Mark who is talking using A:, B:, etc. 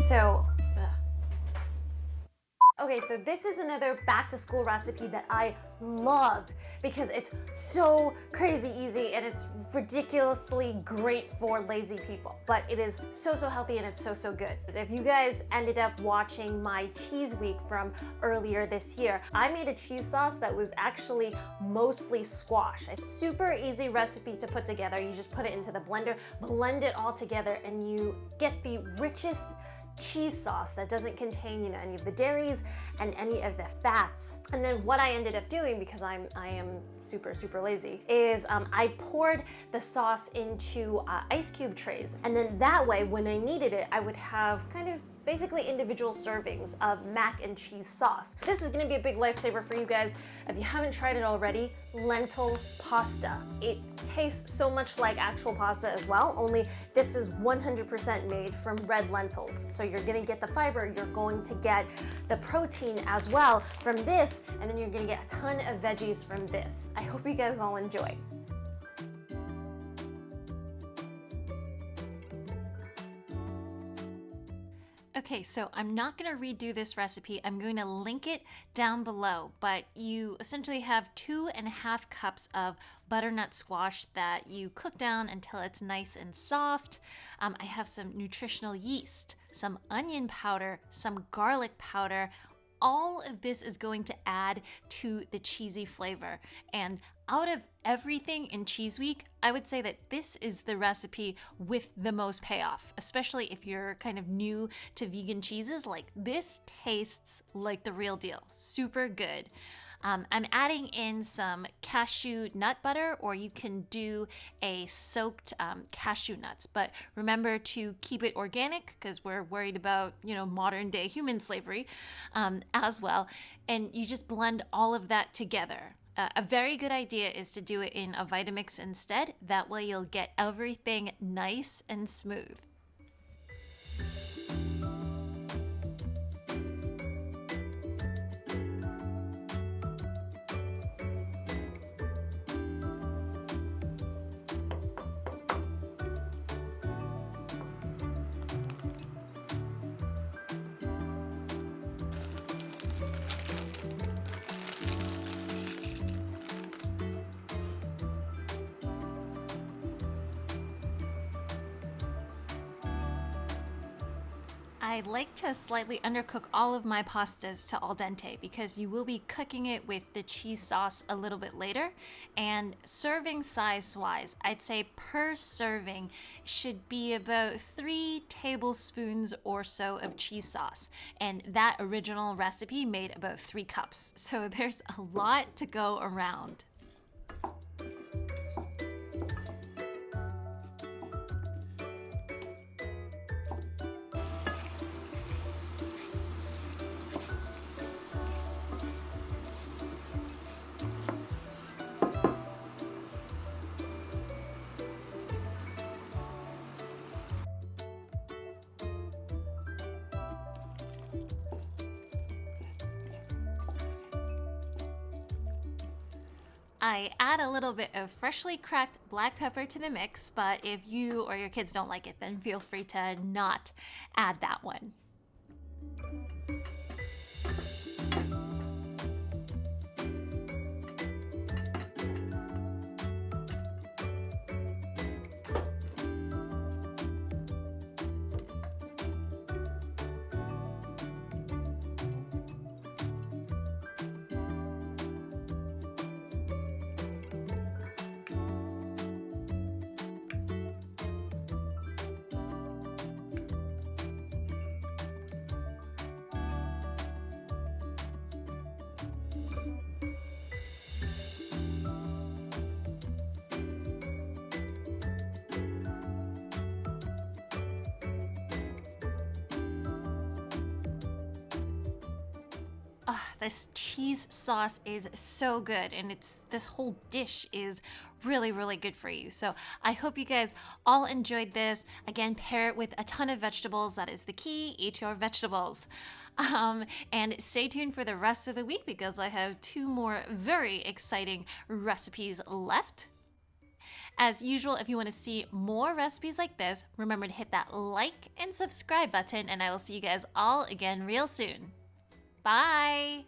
A: So, okay, so this is another back to school recipe that I love because it's so crazy easy and it's ridiculously great for lazy people, but it is so healthy and it's so good. If you guys ended up watching my cheese week from earlier this year, I made a cheese sauce that was actually mostly squash. It's super easy recipe to put together. You just put it into the blender, blend it all together, and you get the richest cheese sauce that doesn't contain, any of the dairies and any of the fats. And then what I ended up doing, because I am super lazy, is I poured the sauce into ice cube trays, and then that way when I needed it, I would have kind of basically individual servings of mac and cheese sauce. This is gonna be a big lifesaver for you guys. If you haven't tried it already, lentil pasta. It tastes so much like actual pasta as well, only this is 100% made from red lentils. So you're gonna get the fiber, you're going to get the protein as well from this, and then you're gonna get a ton of veggies from this. I hope you guys all enjoy. Okay, so I'm not going to redo this recipe. I'm going to link it down below, but you essentially have 2.5 cups of butternut squash that you cook down until it's nice and soft. I have some nutritional yeast, some onion powder, some garlic powder. All of this is going to add to the cheesy flavor. And out of everything in Cheese Week, I would say that this is the recipe with the most payoff, especially if you're kind of new to vegan cheeses. Like, this tastes like the real deal. Super good. I'm adding in some cashew nut butter, or you can do a soaked cashew nuts. But remember to keep it organic because we're worried about, modern day human slavery as well. And you just blend all of that together. A very good idea is to do it in a Vitamix instead. That way you'll get everything nice and smooth. I like to slightly undercook all of my pastas to al dente because you will be cooking it with the cheese sauce a little bit later. And serving size wise, I'd say per serving should be about 3 tablespoons or so of cheese sauce. And that original recipe made about 3 cups. So there's a lot to go around. I add a little bit of freshly cracked black pepper to the mix, but if you or your kids don't like it, then feel free to not add that one. This cheese sauce is so good, and this whole dish is really good for you. So I hope you guys all enjoyed this. Again, pair it with a ton of vegetables. That is the key. Eat your vegetables. And stay tuned for the rest of the week because I have 2 more very exciting recipes left.
B: As usual, if you want to see more recipes like this, remember to hit that like and subscribe button, and I will see you guys all again real soon. Bye!